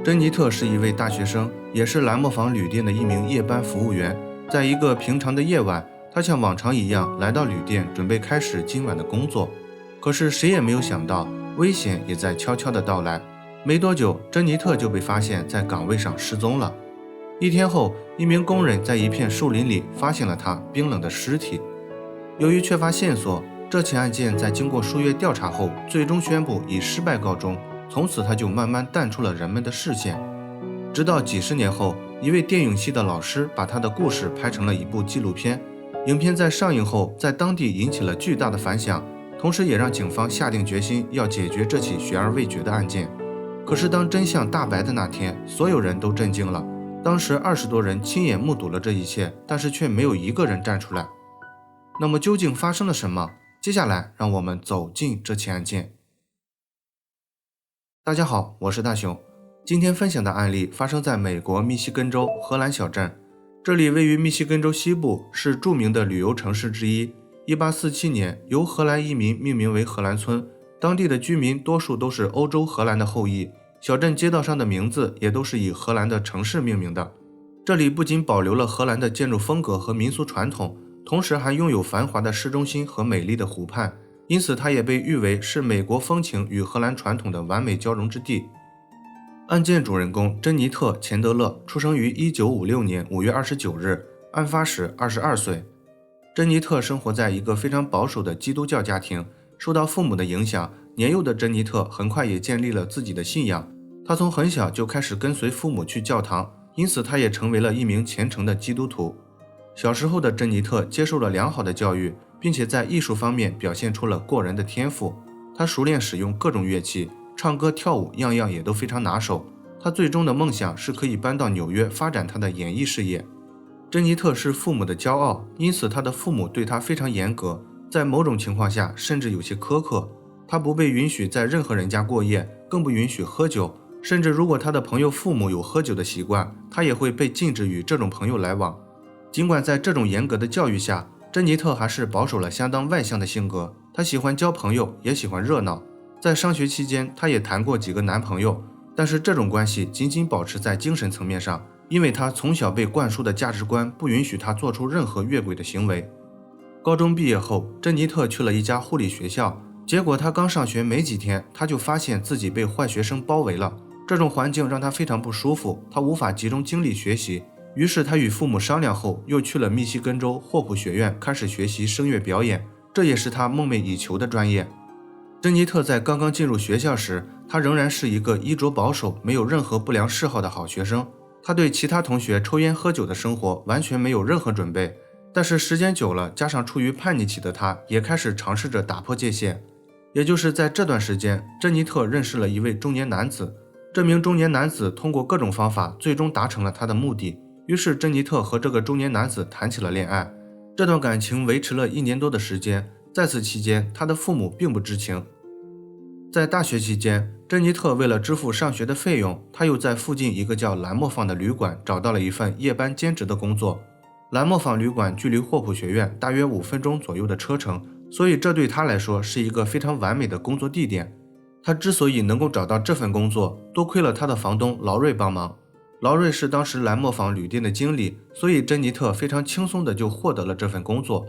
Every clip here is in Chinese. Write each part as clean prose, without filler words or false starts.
珍妮特是一位大学生，也是蓝磨坊旅店的一名夜班服务员。在一个平常的夜晚，她像往常一样来到旅店，准备开始今晚的工作。可是谁也没有想到，危险也在悄悄的到来。没多久，珍妮特就被发现在岗位上失踪了。一天后，一名工人在一片树林里发现了她冰冷的尸体。由于缺乏线索，这起案件在经过数月调查后，最终宣布以失败告终。从此，他就慢慢淡出了人们的视线。直到几十年后，一位电影系的老师把他的故事拍成了一部纪录片。影片在上映后，在当地引起了巨大的反响，同时也让警方下定决心要解决这起悬而未决的案件。可是，当真相大白的那天，所有人都震惊了。当时20多人亲眼目睹了这一切，但是却没有一个人站出来。那么，究竟发生了什么？接下来，让我们走进这起案件。大家好，我是大熊。今天分享的案例发生在美国密西根州荷兰小镇，这里位于密西根州西部，是著名的旅游城市之一。1847年，由荷兰移民命名为荷兰村，当地的居民多数都是欧洲荷兰的后裔，小镇街道上的名字也都是以荷兰的城市命名的。这里不仅保留了荷兰的建筑风格和民俗传统，同时还拥有繁华的市中心和美丽的湖畔，因此它也被誉为是美国风情与荷兰传统的完美交融之地。案件主人公珍妮特·钱德勒出生于1956年5月29日，案发时22岁。珍妮特生活在一个非常保守的基督教家庭，受到父母的影响，年幼的珍妮特很快也建立了自己的信仰。她从很小就开始跟随父母去教堂，因此她也成为了一名虔诚的基督徒。小时候的珍妮特接受了良好的教育，并且在艺术方面表现出了过人的天赋。她熟练使用各种乐器，唱歌跳舞样样也都非常拿手。她最终的梦想是可以搬到纽约发展她的演艺事业。珍妮特是父母的骄傲，因此她的父母对她非常严格，在某种情况下甚至有些苛刻。她不被允许在任何人家过夜，更不允许喝酒，甚至如果她的朋友父母有喝酒的习惯，她也会被禁止与这种朋友来往。尽管在这种严格的教育下，珍妮特还是保守了相当外向的性格。她喜欢交朋友，也喜欢热闹。在上学期间，她也谈过几个男朋友，但是这种关系仅仅保持在精神层面上，因为她从小被灌输的价值观不允许她做出任何越轨的行为。高中毕业后，珍妮特去了一家护理学校，结果她刚上学没几天，她就发现自己被坏学生包围了。这种环境让她非常不舒服，她无法集中精力学习。于是他与父母商量后，又去了密西根州霍普学院开始学习声乐表演，这也是他梦寐以求的专业。珍妮特在刚刚进入学校时，她仍然是一个衣着保守、没有任何不良嗜好的好学生。她对其他同学抽烟喝酒的生活完全没有任何准备。但是时间久了，加上处于叛逆期的她，也开始尝试着打破界限。也就是在这段时间，珍妮特认识了一位中年男子。这名中年男子通过各种方法，最终达成了他的目的。于是珍妮特和这个中年男子谈起了恋爱，这段感情维持了1年多的时间。在此期间，他的父母并不知情。在大学期间，珍妮特为了支付上学的费用，她又在附近一个叫蓝磨坊的旅馆找到了一份夜班兼职的工作。蓝磨坊旅馆距离霍普学院大约5分钟左右的车程，所以这对她来说是一个非常完美的工作地点。她之所以能够找到这份工作，多亏了她的房东劳瑞帮忙。劳瑞是当时蓝磨坊旅店的经理，所以珍妮特非常轻松的就获得了这份工作。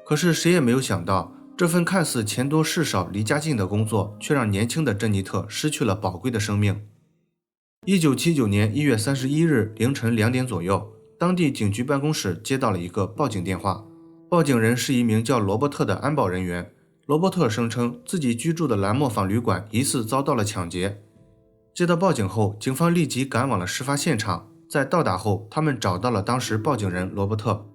可是谁也没有想到，这份看似钱多事少离家近的工作，却让年轻的珍妮特失去了宝贵的生命。1979年1月31日凌晨2点左右，当地警局办公室接到了一个报警电话，报警人是一名叫罗伯特的安保人员。罗伯特声称自己居住的蓝磨坊旅馆疑似遭到了抢劫。接到报警后，警方立即赶往了事发现场。在到达后，他们找到了当时报警人罗伯特。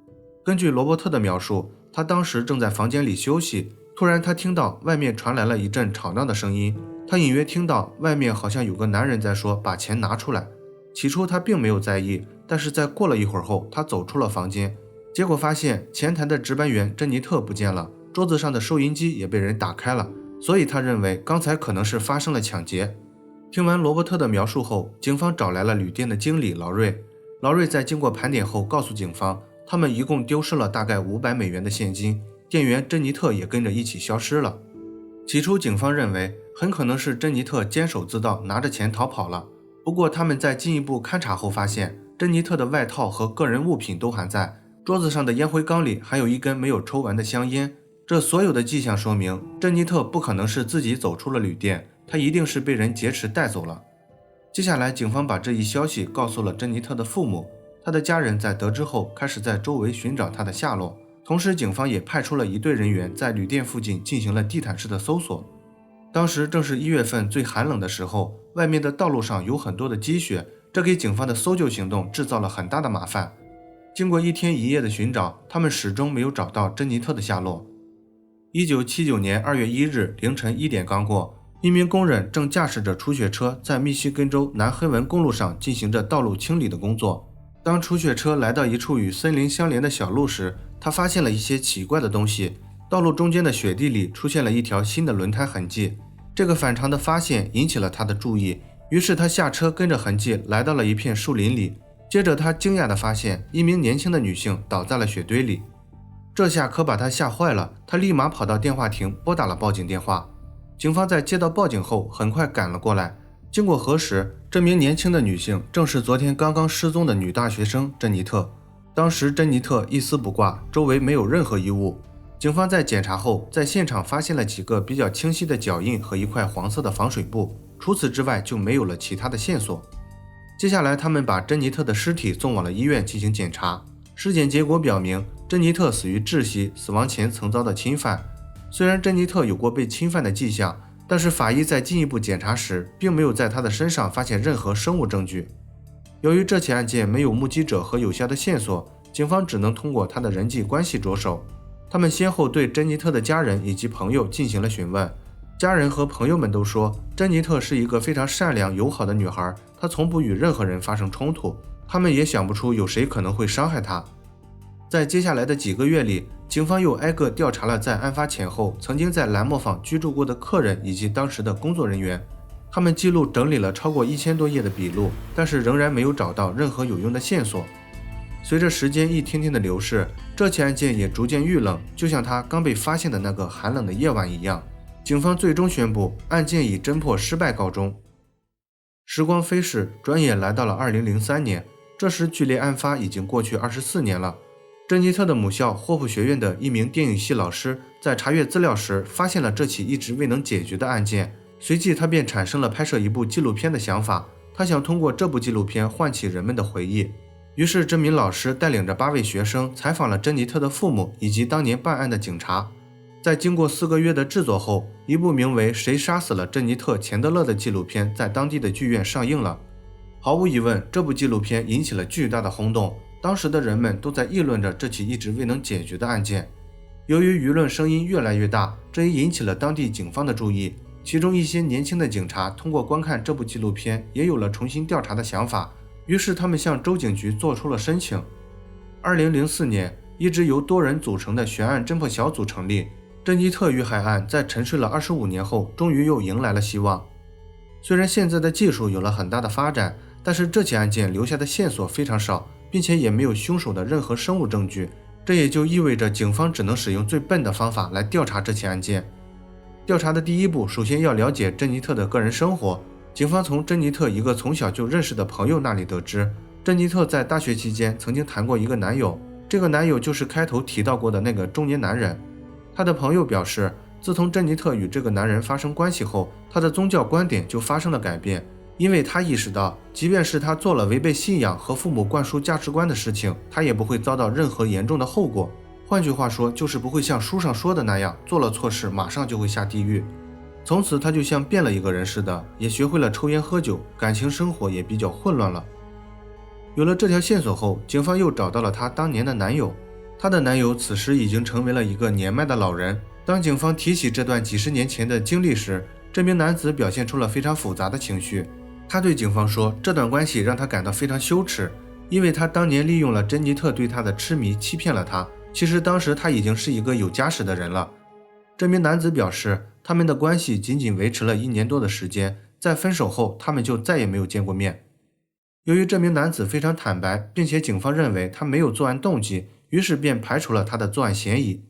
根据罗伯特的描述，他当时正在房间里休息，突然他听到外面传来了一阵吵闹的声音，他隐约听到外面好像有个男人在说把钱拿出来。起初他并没有在意，但是在过了一会儿后，他走出了房间，结果发现前台的值班员珍妮特不见了，桌子上的收银机也被人打开了，所以他认为刚才可能是发生了抢劫。听完罗伯特的描述后，警方找来了旅店的经理劳瑞。劳瑞在经过盘点后告诉警方，他们一共丢失了大概500美元的现金，店员珍妮特也跟着一起消失了。起初警方认为很可能是珍妮特监守自盗，拿着钱逃跑了。不过他们在进一步勘查后发现，珍妮特的外套和个人物品都还在，桌子上的烟灰缸里还有一根没有抽完的香烟。这所有的迹象说明，珍妮特不可能是自己走出了旅店，她一定是被人劫持带走了。接下来，警方把这一消息告诉了珍妮特的父母，她的家人在得知后开始在周围寻找她的下落，同时警方也派出了一队人员在旅店附近进行了地毯式的搜索。当时正是1月份最寒冷的时候，外面的道路上有很多的积雪，这给警方的搜救行动制造了很大的麻烦。经过1天1夜的寻找，他们始终没有找到珍妮特的下落。1979年2月1日凌晨1点刚过，一名工人正驾驶着除雪车在密西根州南黑文公路上进行着道路清理的工作。当除雪车来到一处与森林相连的小路时，他发现了一些奇怪的东西。道路中间的雪地里出现了一条新的轮胎痕迹，这个反常的发现引起了他的注意，于是他下车跟着痕迹来到了一片树林里。接着他惊讶地发现一名年轻的女性倒在了雪堆里，这下可把他吓坏了，他立马跑到电话亭拨打了报警电话。警方在接到报警后很快赶了过来，经过核实，这名年轻的女性正是昨天刚刚失踪的女大学生珍妮特。当时珍妮特一丝不挂，周围没有任何遗物。警方在检查后，在现场发现了几个比较清晰的脚印和一块黄色的防水布，除此之外就没有了其他的线索。接下来他们把珍妮特的尸体送往了医院进行检查，尸检结果表明珍妮特死于窒息，死亡前曾遭到侵犯。虽然珍妮特有过被侵犯的迹象，但是法医在进一步检查时并没有在她的身上发现任何生物证据。由于这起案件没有目击者和有效的线索，警方只能通过她的人际关系着手。他们先后对珍妮特的家人以及朋友进行了询问，家人和朋友们都说珍妮特是一个非常善良友好的女孩，她从不与任何人发生冲突，他们也想不出有谁可能会伤害她。在接下来的几个月里，警方又挨个调查了在案发前后曾经在蓝磨坊居住过的客人以及当时的工作人员，他们记录整理了超过1000多页的笔录，但是仍然没有找到任何有用的线索。随着时间一天天的流逝，这起案件也逐渐遇冷，就像它刚被发现的那个寒冷的夜晚一样。警方最终宣布案件以侦破失败告终。时光飞逝，转眼来到了2003年，这时距离案发已经过去24年了。珍妮特的母校霍普学院的一名电影系老师在查阅资料时发现了这起一直未能解决的案件，随即他便产生了拍摄一部纪录片的想法，他想通过这部纪录片唤起人们的回忆。于是这名老师带领着8位学生采访了珍妮特的父母以及当年办案的警察。在经过4个月的制作后，一部名为《谁杀死了珍妮特·钱德勒》的纪录片在当地的剧院上映了。毫无疑问，这部纪录片引起了巨大的轰动，当时的人们都在议论着这起一直未能解决的案件。由于舆论声音越来越大，这也引起了当地警方的注意，其中一些年轻的警察通过观看这部纪录片也有了重新调查的想法，于是他们向州警局做出了申请。2004年，一支由多人组成的悬案侦破小组成立，珍妮特遇害案在沉睡了25年后终于又迎来了希望。虽然现在的技术有了很大的发展，但是这起案件留下的线索非常少，并且也没有凶手的任何生物证据，这也就意味着警方只能使用最笨的方法来调查这起案件。调查的第一步，首先要了解珍妮特的个人生活。警方从珍妮特一个从小就认识的朋友那里得知，珍妮特在大学期间曾经谈过一个男友，这个男友就是开头提到过的那个中年男人。他的朋友表示，自从珍妮特与这个男人发生关系后，他的宗教观点就发生了改变，因为他意识到，即便是他做了违背信仰和父母灌输价值观的事情，他也不会遭到任何严重的后果。换句话说，就是不会像书上说的那样，做了错事马上就会下地狱。从此他就像变了一个人似的，也学会了抽烟喝酒，感情生活也比较混乱了。有了这条线索后，警方又找到了她当年的男友。她的男友此时已经成为了一个年迈的老人。当警方提起这段几十年前的经历时，这名男子表现出了非常复杂的情绪。他对警方说，这段关系让他感到非常羞耻，因为他当年利用了珍妮特对他的痴迷，欺骗了他。其实当时他已经是一个有家室的人了。这名男子表示，他们的关系仅仅维持了1年多的时间，在分手后他们就再也没有见过面。由于这名男子非常坦白，并且警方认为他没有作案动机，于是便排除了他的作案嫌疑。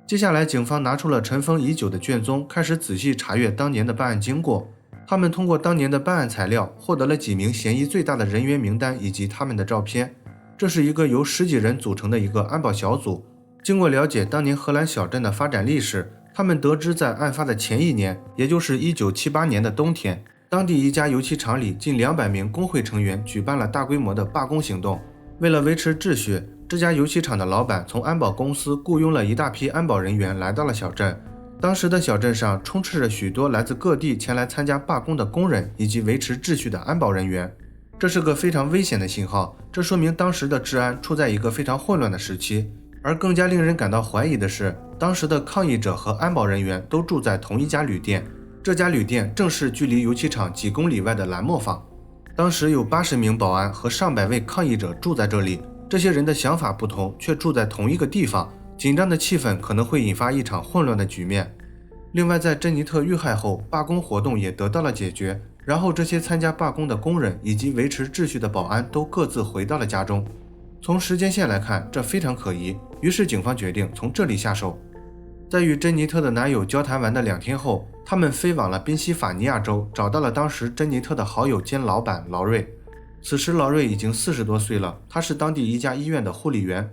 接下来警方拿出了尘封已久的卷宗，开始仔细查阅当年的办案经过。他们通过当年的办案材料，获得了几名嫌疑最大的人员名单以及他们的照片。这是一个由10几人组成的一个安保小组。经过了解当年荷兰小镇的发展历史，他们得知在案发的前一年，也就是1978年的冬天，当地一家油漆厂里近200名工会成员举办了大规模的罢工行动。为了维持秩序，这家油漆厂的老板从安保公司雇佣了一大批安保人员来到了小镇。当时的小镇上充斥着许多来自各地前来参加罢工的工人以及维持秩序的安保人员。这是个非常危险的信号，这说明当时的治安处在一个非常混乱的时期。而更加令人感到怀疑的是，当时的抗议者和安保人员都住在同一家旅店，这家旅店正是距离油漆厂几公里外的蓝磨坊。当时有80名保安和上百位抗议者住在这里，这些人的想法不同，却住在同一个地方，紧张的气氛可能会引发一场混乱的局面。另外，在珍妮特遇害后，罢工活动也得到了解决，然后这些参加罢工的工人以及维持秩序的保安都各自回到了家中。从时间线来看，这非常可疑，于是警方决定从这里下手。在与珍妮特的男友交谈完的2天后，他们飞往了宾夕法尼亚州，找到了当时珍妮特的好友兼老板劳瑞。此时劳瑞已经40多岁了，他是当地一家医院的护理员。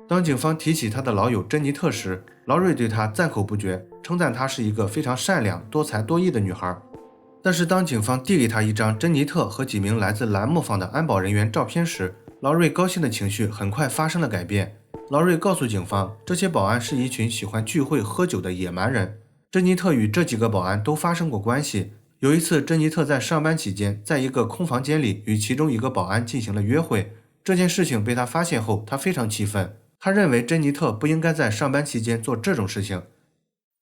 当警方提起他的老友珍妮特时，劳瑞对他赞口不绝，称赞她是一个非常善良、多才多艺的女孩。但是当警方递给他一张珍妮特和几名来自蓝磨坊的安保人员照片时，劳瑞高兴的情绪很快发生了改变。劳瑞告诉警方，这些保安是一群喜欢聚会喝酒的野蛮人。珍妮特与这几个保安都发生过关系。有一次，珍妮特在上班期间，在一个空房间里与其中一个保安进行了约会。这件事情被他发现后，他非常气愤。他认为珍妮特不应该在上班期间做这种事情。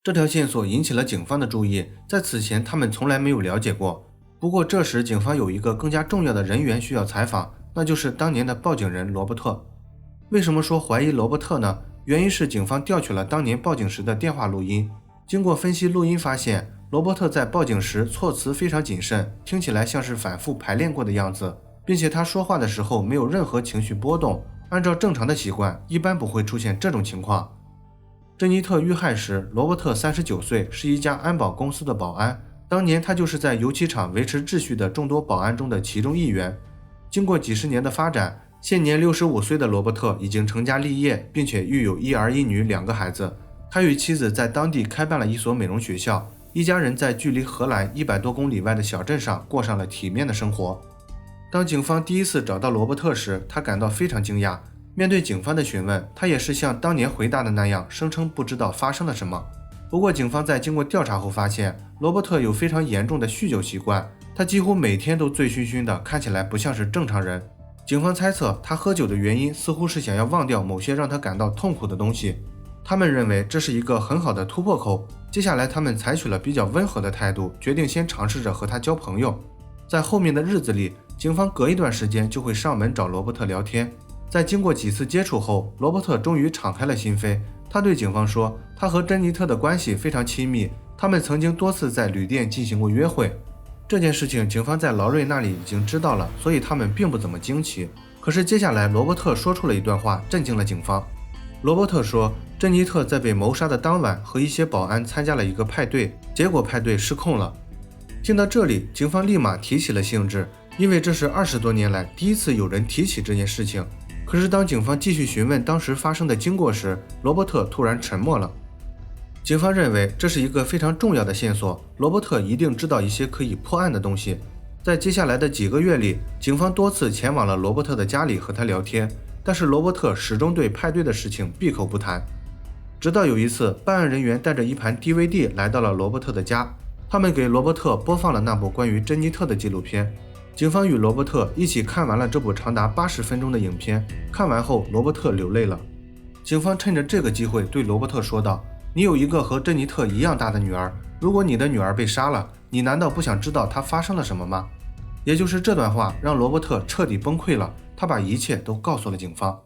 这条线索引起了警方的注意，在此前他们从来没有了解过。不过这时警方有一个更加重要的人员需要采访，那就是当年的报警人罗伯特。为什么说怀疑罗伯特呢？原因是警方调取了当年报警时的电话录音，经过分析录音发现，罗伯特在报警时措辞非常谨慎，听起来像是反复排练过的样子，并且他说话的时候没有任何情绪波动，按照正常的习惯，一般不会出现这种情况。珍妮特遇害时，罗伯特39岁，是一家安保公司的保安，当年他就是在油漆厂维持秩序的众多保安中的其中一员。经过几十年的发展，现年65岁的罗伯特已经成家立业，并且育有1儿1女2个孩子。他与妻子在当地开办了一所美容学校，一家人在距离荷兰100多公里外的小镇上过上了体面的生活。当警方第一次找到罗伯特时，他感到非常惊讶。面对警方的询问，他也是像当年回答的那样，声称不知道发生了什么。不过警方在经过调查后发现，罗伯特有非常严重的酗酒习惯，他几乎每天都醉醺醺的，看起来不像是正常人。警方猜测他喝酒的原因似乎是想要忘掉某些让他感到痛苦的东西。他们认为这是一个很好的突破口。接下来他们采取了比较温和的态度，决定先尝试着和他交朋友。在后面的日子里，警方隔一段时间就会上门找罗伯特聊天。在经过几次接触后，罗伯特终于敞开了心扉。他对警方说，他和珍妮特的关系非常亲密，他们曾经多次在旅店进行过约会。这件事情警方在劳瑞那里已经知道了，所以他们并不怎么惊奇。可是接下来罗伯特说出了一段话，震惊了警方。罗伯特说，珍妮特在被谋杀的当晚和一些保安参加了一个派对，结果派对失控了。听到这里，警方立马提起了兴致，因为这是20多年来第一次有人提起这件事情。可是当警方继续询问当时发生的经过时，罗伯特突然沉默了。警方认为这是一个非常重要的线索，罗伯特一定知道一些可以破案的东西。在接下来的几个月里，警方多次前往了罗伯特的家里和他聊天，但是罗伯特始终对派对的事情闭口不谈。直到有一次，办案人员带着一盘 DVD 来到了罗伯特的家，他们给罗伯特播放了那部关于珍妮特的纪录片。警方与罗伯特一起看完了这部长达80分钟的影片，看完后罗伯特流泪了。警方趁着这个机会对罗伯特说道，你有一个和珍妮特一样大的女儿，如果你的女儿被杀了，你难道不想知道她发生了什么吗？也就是这段话让罗伯特彻底崩溃了，他把一切都告诉了警方。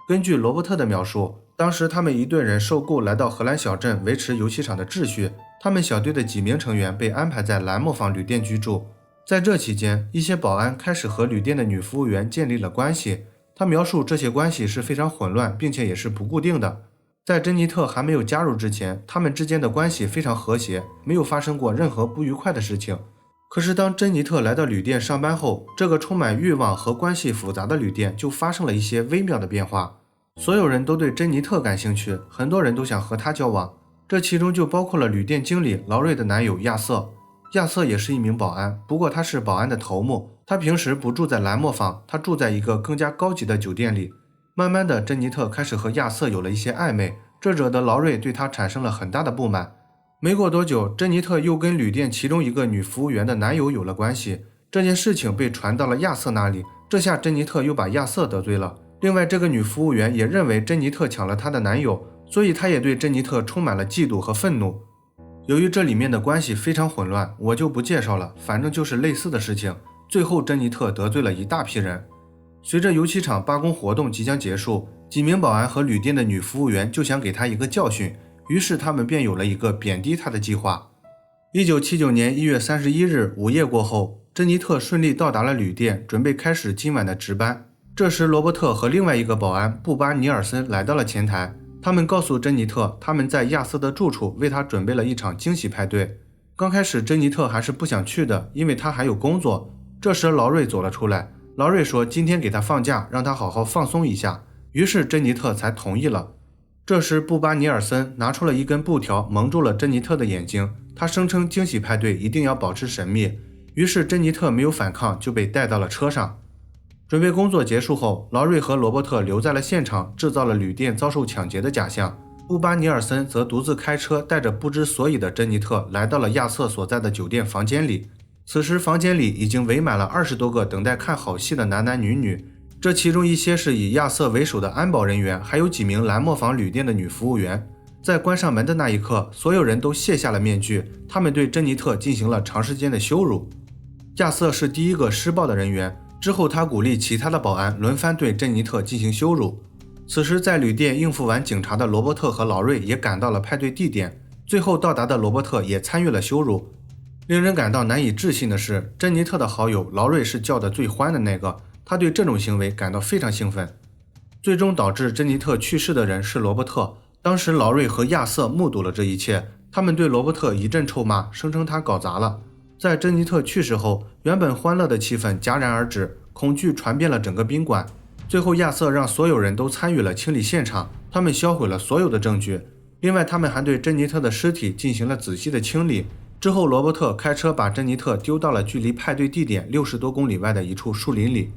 根据罗伯特的描述，当时他们一队人受雇来到荷兰小镇维持油漆厂的秩序，他们小队的几名成员被安排在蓝磨坊旅店居住。在这期间，一些保安开始和旅店的女服务员建立了关系。他描述这些关系是非常混乱，并且也是不固定的。在珍妮特还没有加入之前，他们之间的关系非常和谐，没有发生过任何不愉快的事情。可是当珍妮特来到旅店上班后，这个充满欲望和关系复杂的旅店就发生了一些微妙的变化。所有人都对珍妮特感兴趣，很多人都想和她交往，这其中就包括了旅店经理劳瑞的男友亚瑟。亚瑟也是一名保安，不过他是保安的头目，他平时不住在蓝磨坊，他住在一个更加高级的酒店里。慢慢的，珍妮特开始和亚瑟有了一些暧昧，这惹得劳瑞对他产生了很大的不满。没过多久，珍妮特又跟旅店其中一个女服务员的男友有了关系，这件事情被传到了亚瑟那里，这下珍妮特又把亚瑟得罪了。另外，这个女服务员也认为珍妮特抢了她的男友，所以她也对珍妮特充满了嫉妒和愤怒。由于这里面的关系非常混乱，我就不介绍了，反正就是类似的事情。最后，珍妮特得罪了一大批人。随着油漆厂罢工活动即将结束，几名保安和旅店的女服务员就想给她一个教训，于是他们便有了一个贬低她的计划。1979年1月31日午夜过后，珍妮特顺利到达了旅店，准备开始今晚的值班。这时，罗伯特和另外一个保安布巴尼尔森来到了前台，他们告诉珍妮特，他们在亚瑟的住处为他准备了一场惊喜派对。刚开始，珍妮特还是不想去的，因为他还有工作。这时，劳瑞走了出来，劳瑞说今天给他放假，让他好好放松一下，于是珍妮特才同意了。这时，布巴尼尔森拿出了一根布条蒙住了珍妮特的眼睛，他声称惊喜派对一定要保持神秘，于是珍妮特没有反抗，就被带到了车上。准备工作结束后，劳瑞和罗伯特留在了现场，制造了旅店遭受抢劫的假象。布巴尼尔森则独自开车带着不知所以的珍妮特来到了亚瑟所在的酒店房间里。此时房间里已经围满了20多个等待看好戏的男男女女，这其中一些是以亚瑟为首的安保人员，还有几名蓝磨坊旅店的女服务员。在关上门的那一刻，所有人都卸下了面具，他们对珍妮特进行了长时间的羞辱。亚瑟是第一个施暴的人员，之后他鼓励其他的保安轮番对珍妮特进行羞辱。此时在旅店应付完警察的罗伯特和劳瑞也赶到了派对地点，最后到达的罗伯特也参与了羞辱。令人感到难以置信的是，珍妮特的好友劳瑞是叫得最欢的那个，他对这种行为感到非常兴奋。最终导致珍妮特去世的人是罗伯特，当时劳瑞和亚瑟目睹了这一切，他们对罗伯特一阵臭骂，声称他搞砸了。在珍妮特去世后，原本欢乐的气氛戛然而止，恐惧传遍了整个宾馆。最后亚瑟让所有人都参与了清理现场，他们销毁了所有的证据，另外他们还对珍妮特的尸体进行了仔细的清理。之后罗伯特开车把珍妮特丢到了距离派对地点60多公里外的一处树林里。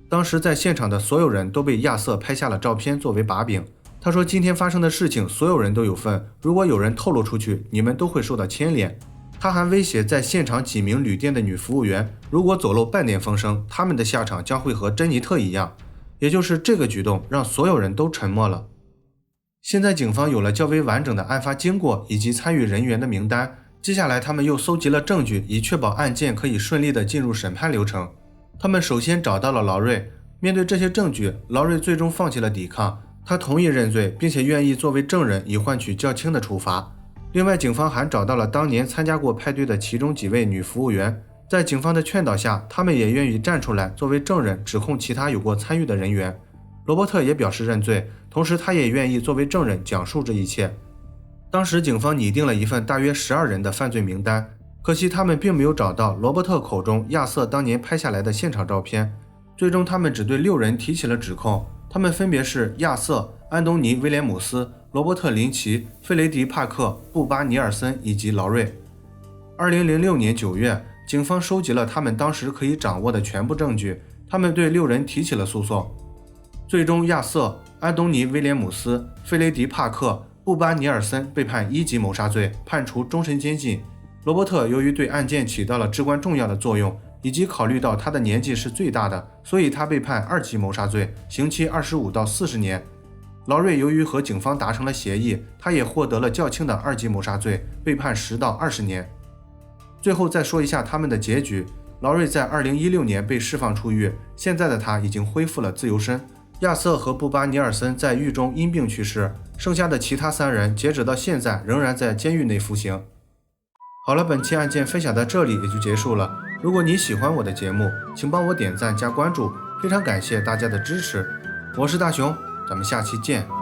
当时在现场的所有人都被亚瑟拍下了照片作为把柄，他说今天发生的事情所有人都有份，如果有人透露出去，你们都会受到牵连。他还威胁在现场几名旅店的女服务员，如果走漏半点风声，他们的下场将会和珍妮特一样。也就是这个举动让所有人都沉默了。现在警方有了较为完整的案发经过以及参与人员的名单，接下来他们又搜集了证据，以确保案件可以顺利地进入审判流程。他们首先找到了劳瑞，面对这些证据，劳瑞最终放弃了抵抗，他同意认罪，并且愿意作为证人以换取较轻的处罚。另外，警方还找到了当年参加过派对的其中几位女服务员，在警方的劝导下，他们也愿意站出来作为证人指控其他有过参与的人员。罗伯特也表示认罪，同时他也愿意作为证人讲述这一切。当时警方拟定了一份大约12人的犯罪名单，可惜他们并没有找到罗伯特口中亚瑟当年拍下来的现场照片。最终他们只对6人提起了指控，他们分别是亚瑟、安东尼·威廉姆斯、罗伯特·林奇、费雷迪·帕克、布巴尼尔森以及劳瑞。2006年9月，警方收集了他们当时可以掌握的全部证据，他们对6人提起了诉讼。最终亚瑟、安东尼·威廉姆斯、费雷迪·帕克、布巴尼尔森被判1级谋杀罪，判处终身监禁。罗伯特由于对案件起到了至关重要的作用，以及考虑到他的年纪是最大的，所以他被判2级谋杀罪，刑期25到40年。劳瑞由于和警方达成了协议，他也获得了较轻的2级谋杀罪，被判10到20年。最后再说一下他们的结局，劳瑞在2016年被释放出狱，现在的他已经恢复了自由身。亚瑟和布巴尼尔森在狱中因病去世，剩下的其他3人截止到现在仍然在监狱内服刑。好了，本期案件分享到这里也就结束了。如果你喜欢我的节目，请帮我点赞加关注，非常感谢大家的支持。我是大熊，咱们下期见。